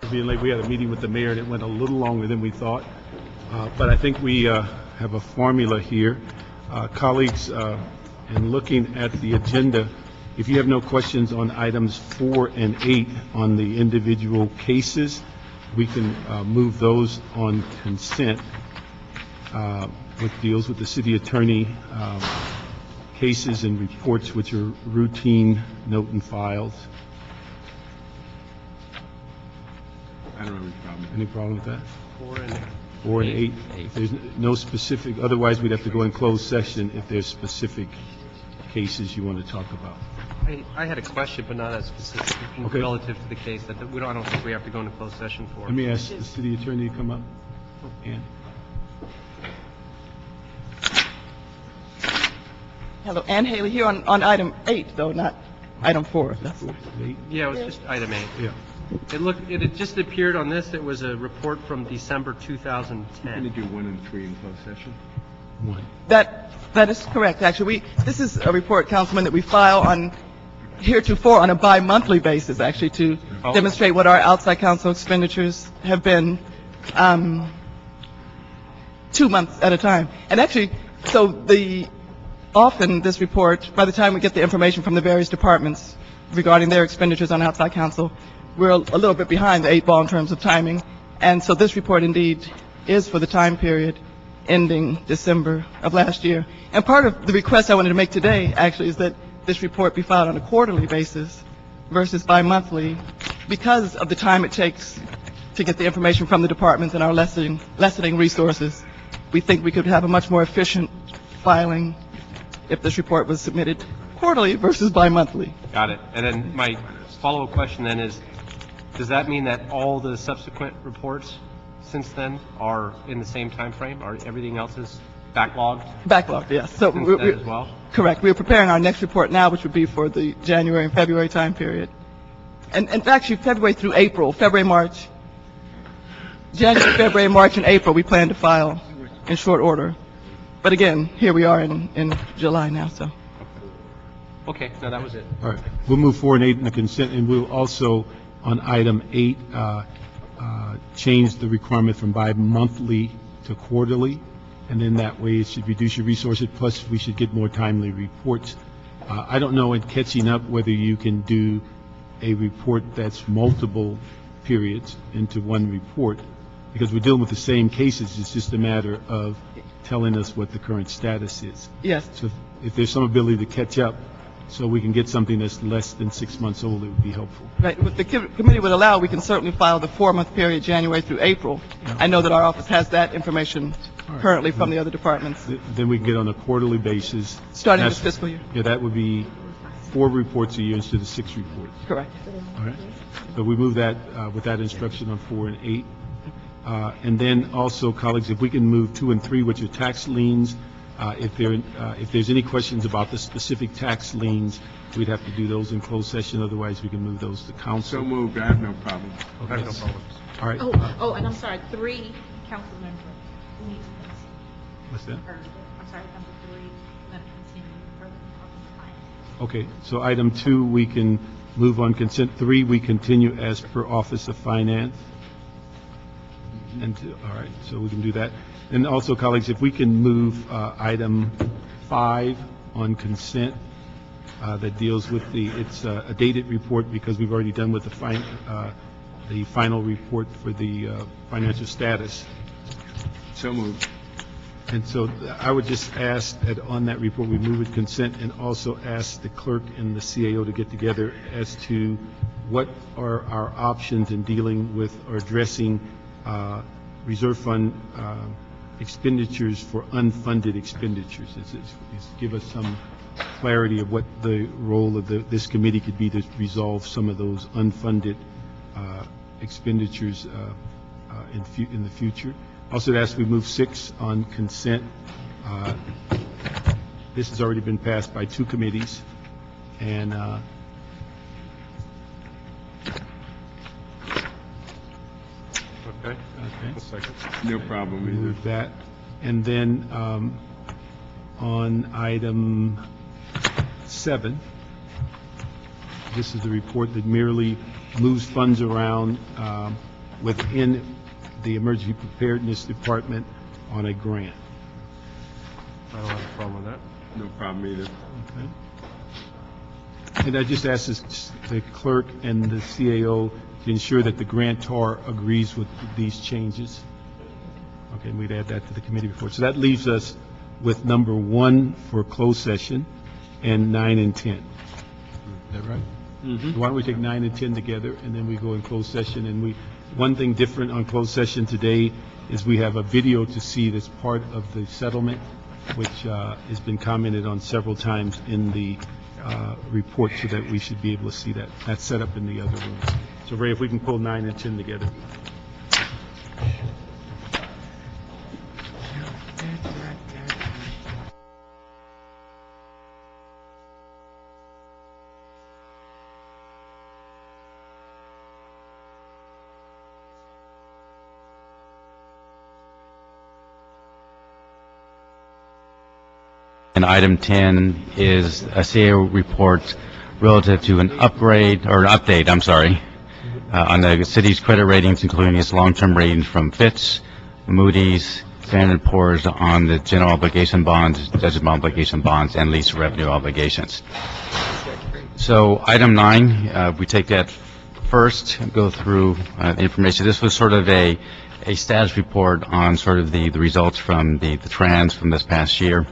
being late. We had a meeting with the mayor, and it went a little longer than we thought. But I think we have a formula here. Colleagues, in looking at the agenda, if you have no questions on items 4 and 8 on the individual cases, we can move those on consent, which deals with the city attorney cases and reports, which are routine note and files. I don't have any problem. Any problem with that? 4 and 8. If there's no specific, otherwise we'd have to go in closed session if there's specific cases you want to talk about. I had a question, but not as specific Okay. relative to the case that I don't think we have to go into closed session for. Let me ask the city attorney to come up. And Hello, Ann Haley here on item 8, though, not item 4. That's 8, Yeah, it was just item 8. yeah. It had just appeared on this. It was a report from December Can you 2010. do 1 and 3 in closed session? 1. That is correct, actually. This is a report, Councilman, that we file on heretofore on a bi-monthly basis, actually, to demonstrate what our outside counsel expenditures have been 2 months at a time. And actually, so often this report, by the time we get the information from the various departments regarding their expenditures on outside counsel, we're a little bit behind the 8 ball in terms of timing. And so this report indeed is for the time period ending December of last year. And part of the request I wanted to make today actually is that this report be filed on a quarterly basis versus bi-monthly because of the time it takes to get the information from the departments and our lessening resources. We think we could have a much more efficient filing if this report was submitted quarterly versus bi-monthly. Got it. And then my follow-up question then is, does that mean that all the subsequent reports since then are in the same time frame? Or everything else is backlogged Backlogged, yes. So since we're then as well? correct. We're preparing our next report now, which would be for the January and February time period. And actually, February through April, February, March, January, February, March, and April, we plan to file in short order. But again, here we are in July now, so. Okay, no, that was it. All right. We'll move 4 and 8 in the consent, and we'll also, on item 8, change the requirement from bi-monthly to quarterly, and then that way it should reduce your resources, plus we should get more timely reports. I don't know in catching up whether you can do a report that's multiple periods into one report, because we're dealing with the same cases. It's just a matter of telling us what the current status is. Yes, So if there's some ability to catch up so we can get something that's less than 6 months old, it would be helpful. right. What the committee would allow, we can certainly file the 4-month period, January through April. I know that our office has that information currently from the other departments, Then we can get on a quarterly basis. starting this That's- fiscal year. Yeah, that would be 4 reports a year instead of 6 reports. Correct. All right. So we move that with that instruction on 4 and 8. And then also, colleagues, if we can move 2 and 3, which are tax liens, if there's any questions about the specific tax liens, we'd have to do those in closed session. Otherwise, we can move those to So council. moved. I have no problem. I have no problems. All right. And I'm sorry, 3 council members need to What's that? I'm sorry, number 3, let it continue further on Okay, so item 2, we can move on consent. 3, we continue as per Office of Finance. And, all right, so we can do that. And also, colleagues, if we can move item 5 on consent, that deals with it's a dated report because we've already done with the final report for the financial status. So moved. And so I would just ask that on that report, we move with consent and also ask the clerk and the CAO to get together as to what are our options in dealing with or addressing reserve fund expenditures for unfunded expenditures. It's give us some clarity of what the role of this committee could be to resolve some of those unfunded expenditures in the future. Also, ask we move 6 on consent. This has already been passed by 2 committees, and Okay. okay, A second. No problem we either. move that. And then on item 7, this is the report that merely moves funds around within the Emergency Preparedness Department on a grant. I don't have a problem with that. No problem either. And I just asked the clerk and the CAO to ensure that the grantor agrees with these changes. Okay, and we'd add that to the committee report. So that leaves us with number 1 for closed session and 9 and 10. Is that right? Why don't we take 9 and 10 together, and then we go in closed session, and one thing different on closed session today is we have a video to see that's part of the settlement, which has been commented on several times in the report, so that we should be able to see that. That's set up in the other room. So Ray, if we can pull 9 and 10 together. And item 10 is a CAO report relative to an upgrade, or an update, I'm sorry, on the city's credit ratings, including its long-term ratings from Fitch, Moody's, Standard & Poor's on the general obligation bonds, judgment obligation bonds, and lease revenue obligations. So item 9, we take that first, go through information. This was sort of a status report on sort of the results from the trans from this past year.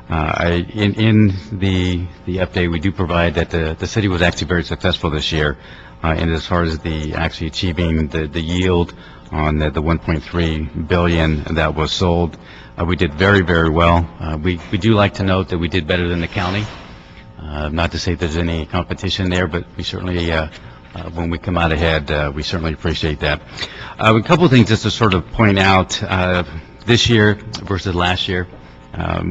In the update, we do provide that the city was actually very successful this year, and as far as the actually achieving the yield on the 1.3 billion that was sold, we did very, very well. We do like to note that we did better than the county. Not to say there's any competition there, but we certainly, when we come out ahead, we certainly appreciate that. A couple of things just to sort of point out, this year versus last year.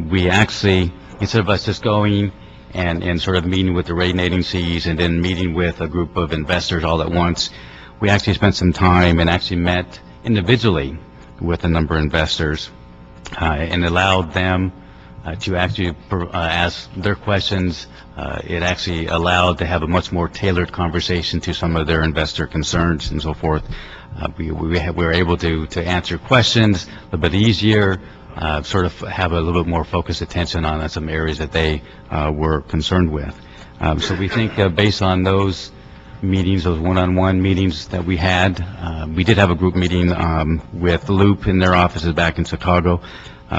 We actually, instead of us just going and sort of meeting with the rating agencies and then meeting with a group of investors all at once, we actually spent some time and actually met individually with a number of investors and allowed them to actually ask their questions. It actually allowed to have a much more tailored conversation to some of their investor concerns and so forth. We were able to answer questions a little bit easier, sort of have a little bit more focused attention on some areas that they were concerned with. So we think based on those meetings, those one-on-one meetings that we had, we did have a group meeting with Loop in their offices back in Chicago,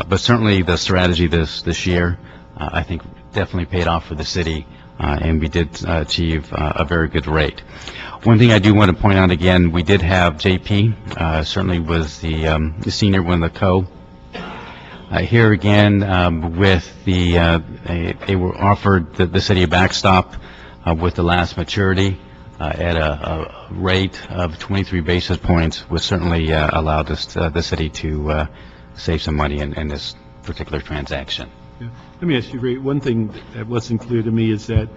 but certainly the strategy this year, I think definitely paid off for the city, and we did achieve a very good rate. One thing I do want to point out again, we did have JP, certainly was the senior one of the co. Here again, with they were offered the city a backstop with the last maturity at a rate of 23 basis points, which certainly allowed us the city to save some money in this particular transaction. Yeah. Let me ask you, Ray, one thing that wasn't clear to me is that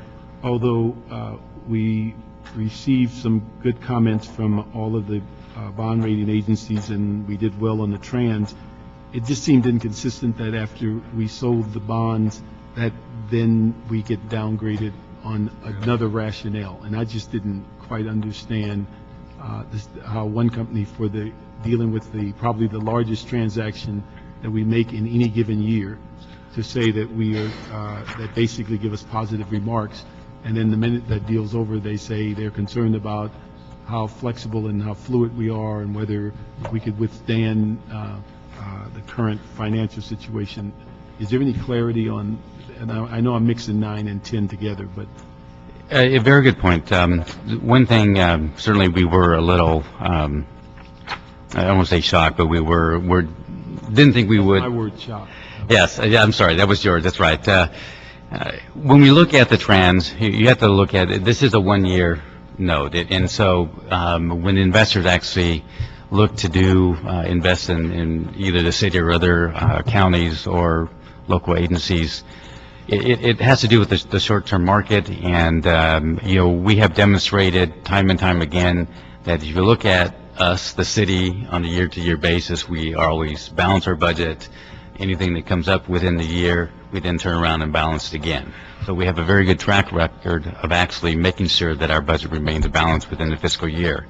although we received some good comments from all of the bond rating agencies and we did well on the trans, it just seemed inconsistent that after we sold the bonds, that then we get downgraded on another rationale. And I just didn't quite understand how one company for dealing with probably the largest transaction that we make in any given year, to say that we are, that basically give us positive remarks, and then the minute that deal's over, they say they're concerned about how flexible and how fluid we are and whether we could withstand the current financial situation. Is there any clarity on, and I know I'm mixing 9 and 10 together, but... A very good point. One thing, certainly we were a little, I don't want to say shocked, but we didn't think we would. My word, shock. Yes, yeah, I'm sorry, that was yours, that's right. When we look at the trans, you have to look at it, this is a one-year note, and so when investors actually look to invest in either the city or other counties or local agencies, it has to do with the short-term market, and we have demonstrated time and time again that if you look at us, the city, on a year-to-year basis, we always balance our budget. Anything that comes up within the year, we then turn around and balance it again. So we have a very good track record of actually making sure that our budget remains balanced within the fiscal year.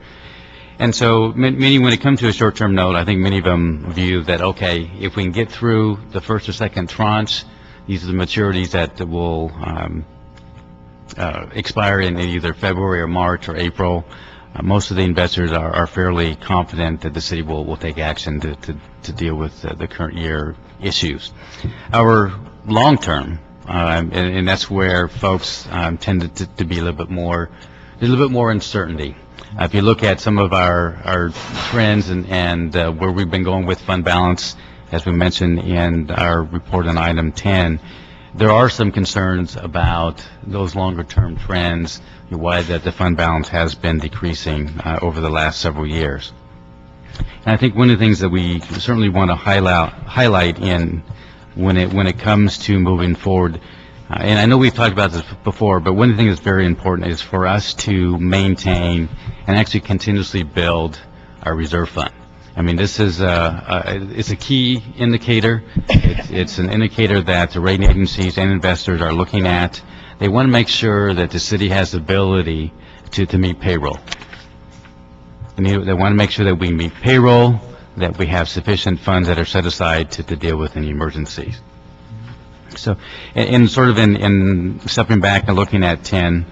And so, many, when it comes to a short-term note, I think many of them view that, okay, if we can get through the first or second tranche, these are the maturities that will expire in either February or March or April. Most of the investors are fairly confident that the city will take action to deal with the current year issues. Our long-term, and that's where folks tend to be a little bit more uncertainty. If you look at some of our trends and where we've been going with fund balance, as we mentioned in our report on item 10, there are some concerns about those longer-term trends, why that the fund balance has been decreasing over the last several years. And I think one of the things that we certainly want to highlight in when it comes to moving forward, and I know we've talked about this before, but one of the things that's very important is for us to maintain and actually continuously build our reserve fund. I mean, this is it's a key indicator. It's an indicator that the rating agencies and investors are looking at. They want to make sure that the city has the ability to meet payroll. And they want to make sure that we meet payroll, that we have sufficient funds that are set aside to deal with any emergencies. So, in stepping back and looking at 10,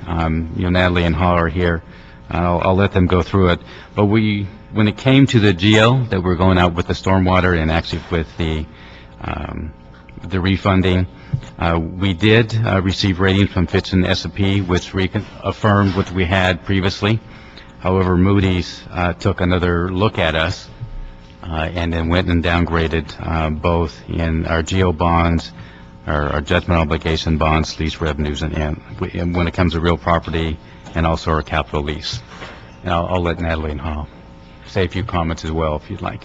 Natalie and Hall are here. I'll let them go through it. But when it came to the GL, that we're going out with the stormwater and actually with the refunding, we did receive ratings from Fitch and S&P, which affirmed what we had previously. However, Moody's took another look at us and then went and downgraded both in our GO bonds, our judgment obligation bonds, lease revenues, and when it comes to real property, and also our capital lease. And I'll let Natalie and Hall say a few comments as well, if you'd like.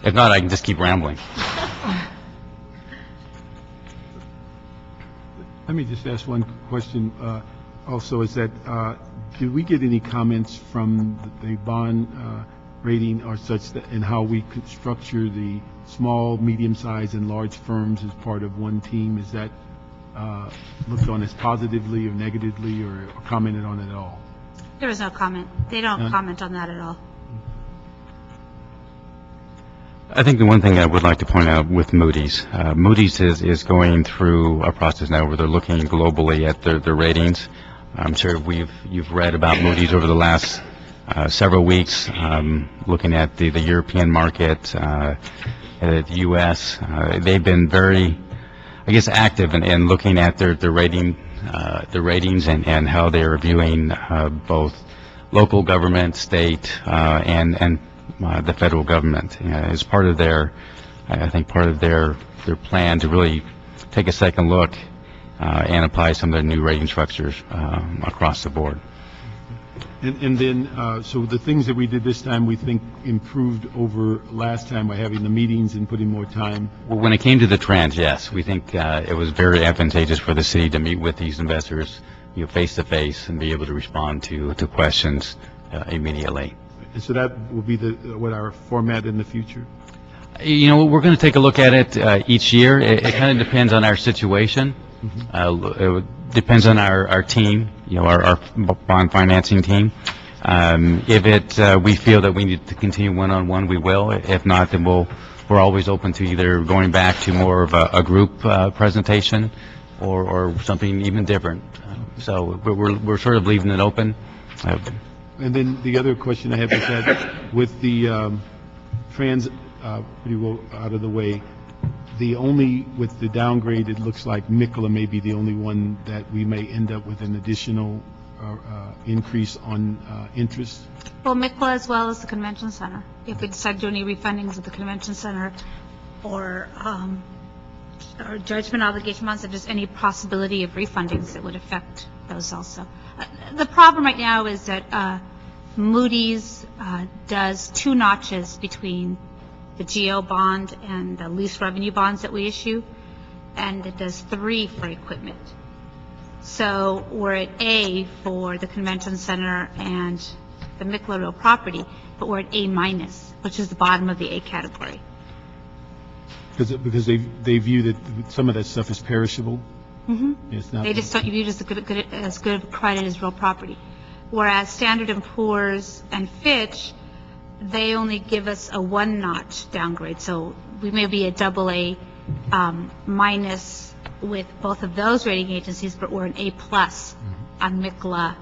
If not, I can just keep rambling. Let me just ask one question. Also, is that did we get any comments from the bond rating or such that in how we could structure the small, medium-sized, and large firms as part of one team? Is that looked on as positively or negatively or commented on at all? There was no comment. They don't comment on that at all. I think the one thing I would like to point out with Moody's, Moody's is going through a process now where they're looking globally at their ratings. I'm sure you've read about Moody's over the last several weeks, looking at the European market, the U.S. They've been very, I guess, active in looking at their ratings and how they're reviewing both local government, state, and the federal government as part of their plan to really take a second look and apply some of their new rating structures across the board. And then, so the things that we did this time, we think improved over last time by having the meetings and putting more time. Well, when it came to the trends, yes, we think it was very advantageous for the city to meet with these investors, face to face, and be able to respond to questions immediately. And so that will be what our format in the future. We're going to take a look at it each year. It kind of depends on our situation. It depends on our team, our bond financing team. If we feel that we need to continue one-on-one, we will. If not, then we're always open to either going back to more of a group presentation or something even different. So we're sort of leaving it open. And then the other question I have is that with the trans pretty well out of the way, with the downgrade, it looks like Mikola may be the only one that we may end up with an additional increase on interest. Well, Mikola as well as the convention center. If we decide to do any refundings of the convention center or judgment obligation bonds, if there's any possibility of refundings, it would affect those also. The problem right now is that Moody's does 2 notches between the GO bond and the lease revenue bonds that we issue, and it does 3 for equipment. So we're at A for the convention center and the Mikola real property, but we're at A minus, which is the bottom of the A category. Because they view that some of that stuff is perishable. Mm-hmm. It's not. They just don't view it as good of credit as real property. Whereas Standard & Poor's and Fitch they only give us a one-notch downgrade. So we may be a AA minus with both of those rating agencies, but we're an A plus on MICLA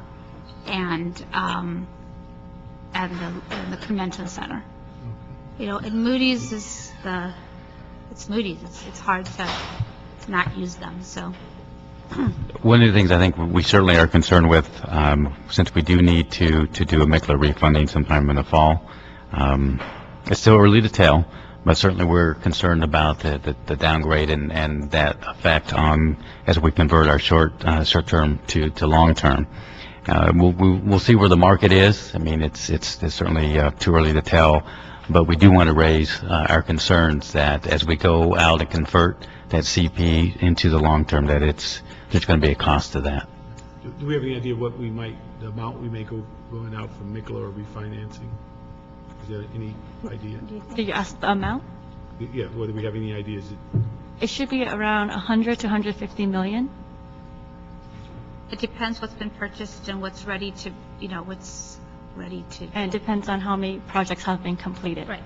and the convention center. You know, and Moody's is it's Moody's. It's hard to not use them. So One of the things I think we certainly are concerned with, since we do need to do a MICLA refunding sometime in the fall, it's still early to tell, but certainly we're concerned about the downgrade and that effect on as we convert our short-term to long-term. We'll see where the market is. I mean, it's certainly too early to tell, but we do want to raise our concerns that as we go out and convert that CP into the long-term, that there's going to be a cost to that. Do we have any idea what the amount we may going out from MICLA or refinancing? Is there any idea? Did you ask the amount? Yeah, whether we have any ideas? It should be around 100 to 150 million. it depends what's been purchased and what's ready to, what's ready to. And it depends on how many projects have been completed. Right.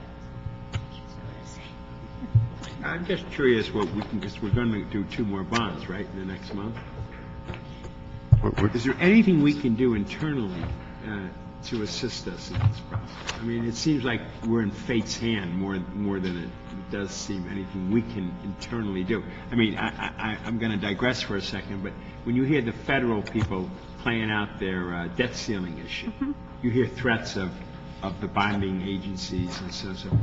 I'm just curious what we can, because we're going to do 2 more bonds, right, in the next month? Is there anything we can do internally to assist us in this process? I mean, it seems like we're in fate's hand more than it does seem anything we can internally do. I mean, I'm going to digress for a second, but when you hear the federal people playing out their debt ceiling issue, you hear threats of the bonding agencies and so forth,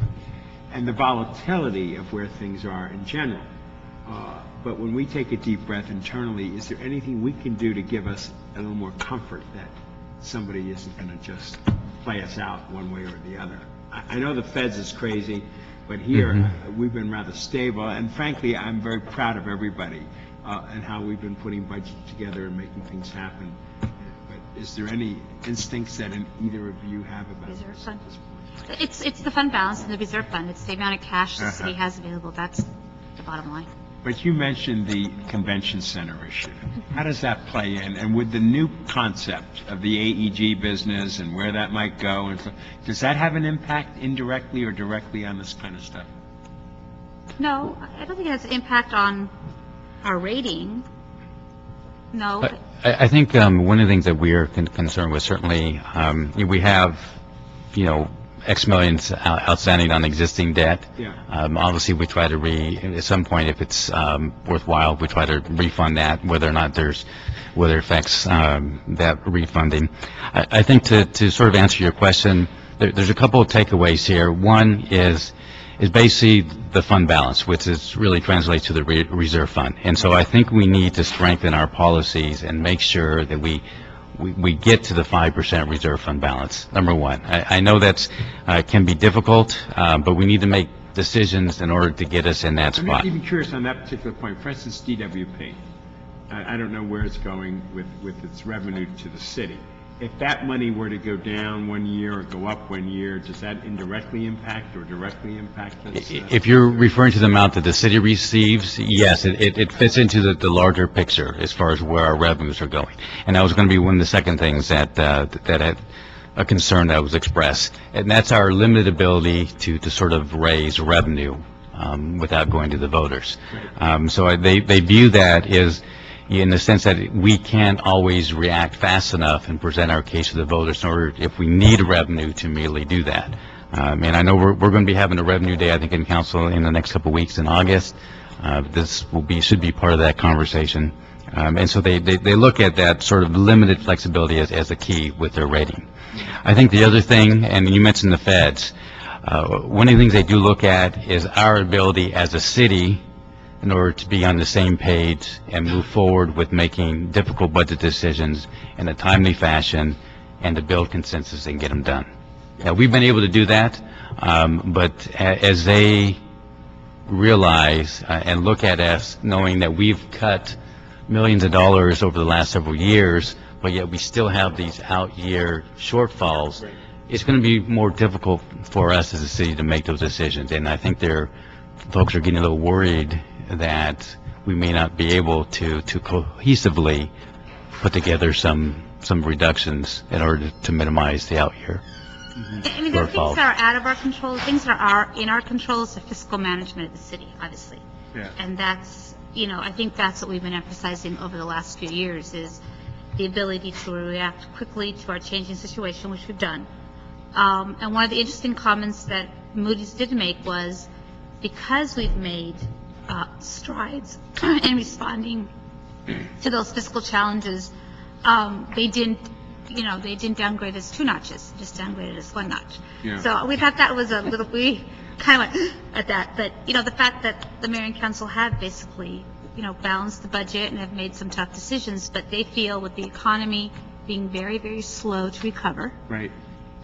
and the volatility of where things are in general. But when we take a deep breath internally, is there anything we can do to give us a little more comfort that somebody isn't going to just play us out one way or the other? I know the Feds is crazy, but here we've been rather stable, and frankly, I'm very proud of everybody and how we've been putting budgets together and making things happen. But is there any instincts that either of you have about Reserve this fund. at this point? It's the fund balance in the reserve fund. It's the amount of cash the city has available. That's the bottom line. But you mentioned the convention center issue. How does that play in? And with the new concept of the AEG business and where that might go, and so, does that have an impact indirectly or directly on this kind of stuff? No, I don't think it has an impact on our rating. No. I think one of the things that we're concerned with, certainly, we have, X millions outstanding on existing debt. Yeah. Obviously, we try to at some point, if it's worthwhile, we try to refund that, whether or not whether it affects that refunding. I think to sort of answer your question, there's a couple of takeaways here. One is basically the fund balance, which really translates to the reserve fund. And so I think we need to strengthen our policies and make sure that we get to the 5% reserve fund balance, number one. I know that's can be difficult, but we need to make decisions in order to get us in that spot. I'm even curious on that particular point. For instance, DWP. I don't know where it's going with its revenue to the city. If that money were to go down one year or go up one year, does that indirectly impact or directly impact us? If you're referring to the amount that the city receives, yes, it fits into the larger picture as far as where our revenues are going. And that was going to be one of the second things that had a concern that was expressed. And that's our limited ability to sort of raise revenue without going to the voters. So they view that as in the sense that we can't always react fast enough and present our case to the voters in order, if we need revenue, to immediately do that. And I know we're going to be having a revenue day, I think, in council in the next couple of weeks in August. This should be part of that conversation. And so they look at that sort of limited flexibility as a key with their rating. I think the other thing, and you mentioned the Feds, one of the things they do look at is our ability as a city in order to be on the same page and move forward with making difficult budget decisions in a timely fashion and to build consensus and get them done. Now, we've been able to do that, but as they realize and look at us, knowing that we've cut millions of dollars over the last several years, but yet we still have these out-year shortfalls, it's going to be more difficult for us as a city to make those decisions. And I think folks are getting a little worried that we may not be able to cohesively put together some reductions in order to minimize the out year. I mean, there are things that are out of our control. Things that are in our control is the fiscal management of the city, obviously. Yeah. And that's, I think that's what we've been emphasizing over the last few years is the ability to react quickly to our changing situation, which we've done. And one of the interesting comments that Moody's did make was because we've made strides in responding to those fiscal challenges, they didn't downgrade us 2 notches, just downgraded us 1 notch. Yeah. So we thought that was we kind of went at that. But, the fact that the mayor and council have basically, balanced the budget and have made some tough decisions, but they feel with the economy being very, very slow to recover, Right.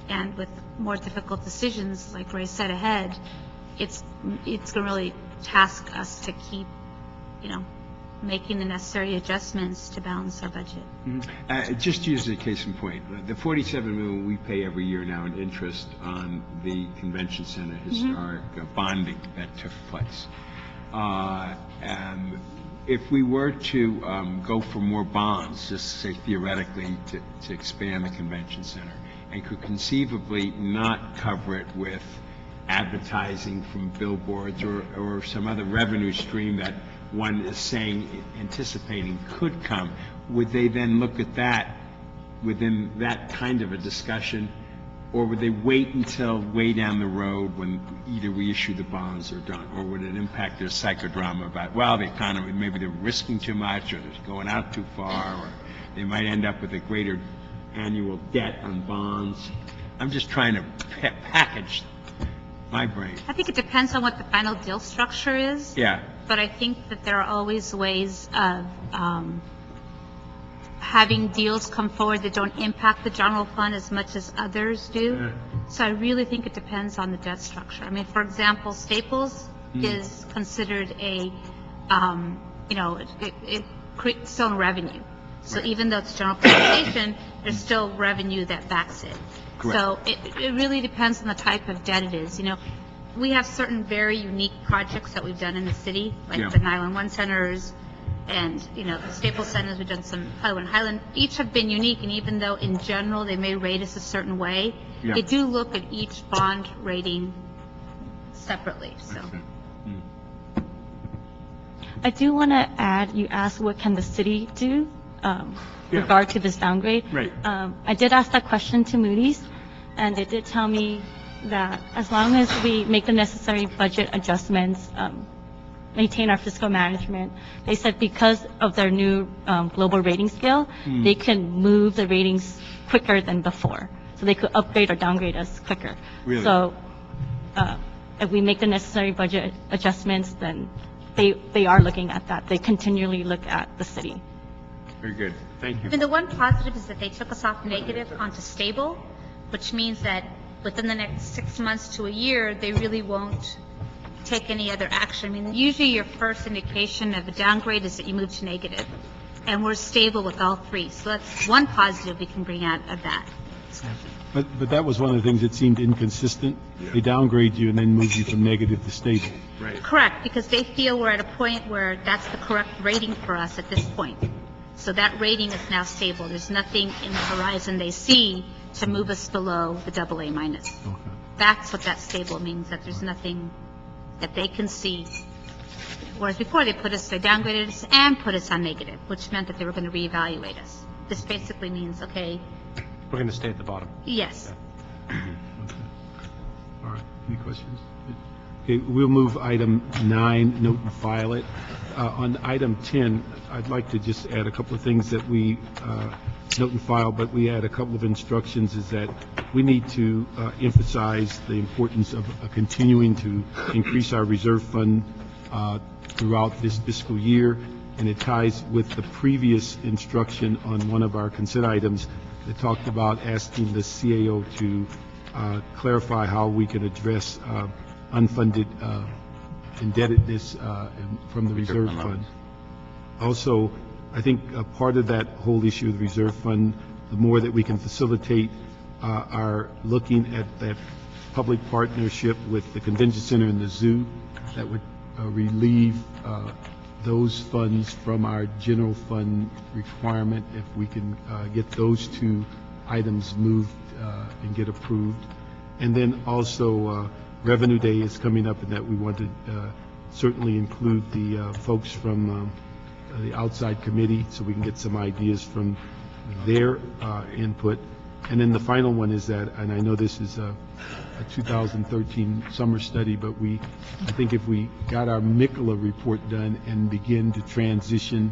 and with more difficult decisions, like Ray said ahead, it's going to really task us to keep, making the necessary adjustments to balance our budget. Just to use a case in point, the $47 million we pay every year now in interest on the convention center historic bonding that took place. And if we were to go for more bonds, just say theoretically, to expand the convention center, and could conceivably not cover it with advertising from billboards or some other revenue stream that one is anticipating could come, would they then look at that within that kind of a discussion, or would they wait until way down the road when either we issue the bonds or don't, or would it impact their psychodrama about, well, the economy, maybe they're risking too much, or they're going out too far, or they might end up with a greater annual debt on bonds? I'm just trying to package my brain. I think it depends on what the final deal structure is. Yeah. But I think that there are always ways of having deals come forward that don't impact the general fund as much as others do. Yeah. So I really think it depends on the debt structure. I mean, for example, Staples is considered a, it creates its own revenue. So even though it's general population, there's still revenue that backs it. Correct. So it really depends on the type of debt it is. We have certain very unique projects that we've done in the city, like the 911 centers and, the Staples centers. We've done some Hollywood and Highland. Each have been unique, and even though in general they may rate us a certain way, they do look at each bond rating separately. So. I do want to add, you asked what can the city do regard to this downgrade. Right. I did ask that question to Moody's, and they did tell me that as long as we make the necessary budget adjustments, maintain our fiscal management, they said because of their new global rating scale, they can move the ratings quicker than before. So they could upgrade or downgrade us quicker. Really? So if we make the necessary budget adjustments, then they are looking at that. They continually look at the city. Very good. Thank you. I mean, the one positive is that they took us off negative onto stable, which means that within the next 6 months to a year, they really won't take any other action. I mean, usually your first indication of a downgrade is that you move to negative, and we're stable with all 3. So that's one positive we can bring out of that. But that was one of the things that seemed inconsistent. They downgrade you and then move you from negative to stable. Right. Correct, because they feel we're at a point where that's the correct rating for us at this point. So that rating is now stable. There's nothing in the horizon they see to move us below the AA minus. Okay. That's what that stable means, that there's nothing that they can see. Whereas before they downgraded us and put us on negative, which meant that they were going to reevaluate us. This basically means, okay, We're going to stay at the bottom. yes. Okay. All right. Any questions? Okay, we'll move item 9, note and file it. On item 10, I'd like to just add a couple of things that we note and file, but we add a couple of instructions, is that we need to emphasize the importance of continuing to increase our reserve fund throughout this fiscal year, and it ties with the previous instruction on one of our consent items that talked about asking the CAO to clarify how we can address unfunded indebtedness from the reserve fund. Also, I think part of that whole issue of the reserve fund, the more that we can facilitate our looking at that public partnership with the convention center and the zoo, that would relieve those funds from our general fund requirement, if we can get those 2 items moved and get approved. And then also, Revenue Day is coming up, and that we want to certainly include the folks from the outside committee, so we can get some ideas from their input. And then the final one is that, and I know this is a 2013 summer study, but I think if we got our MICLA report done and begin to transition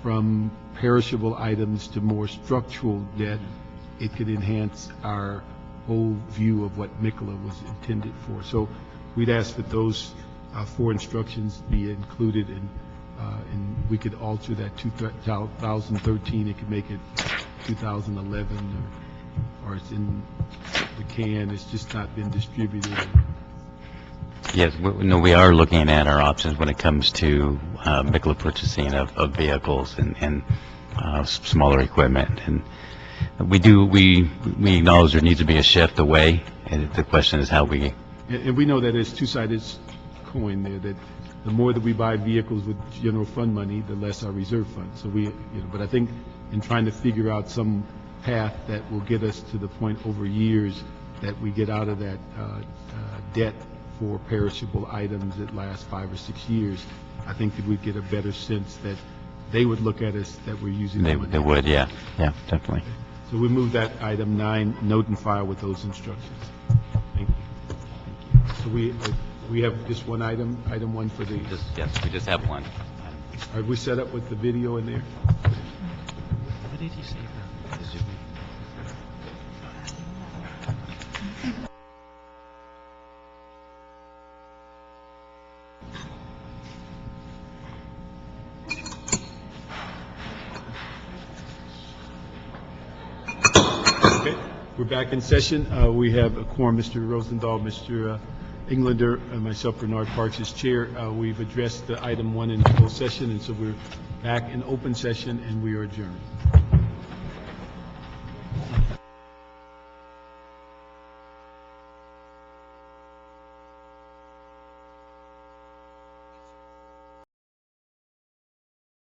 from perishable items to more structural debt, it could enhance our whole view of what MICLA was intended for. So we'd ask that those 4 instructions be included, and we could alter that 2013, it could make it 2011, or it's in the can, it's just not been distributed. Yes, we are looking at our options when it comes to MICLA purchasing of vehicles and smaller equipment. And we acknowledge there needs to be a shift away, and the question is how we... And we know that it's two-sided coin there, that the more that we buy vehicles with general fund money, the less our reserve fund. So but I think in trying to figure out some path that will get us to the point over years that we get out of that debt for perishable items that last 5 or 6 years, I think that we'd get a better sense that they would look at us that we're using the money. They would, yeah, definitely. So we move that item 9, note and file with those instructions. Thank you. So we have just one item 1 for the... Yes, we just have one. Are we set up with the video in there? What did you say about the Zoom? Okay, we're back in session. We have a quorum, Mr. Rosendahl, Mr. Englander, and myself, Bernard Parks, as chair. We've addressed the item 1 in full session, and so we're back in open session, and we are adjourned.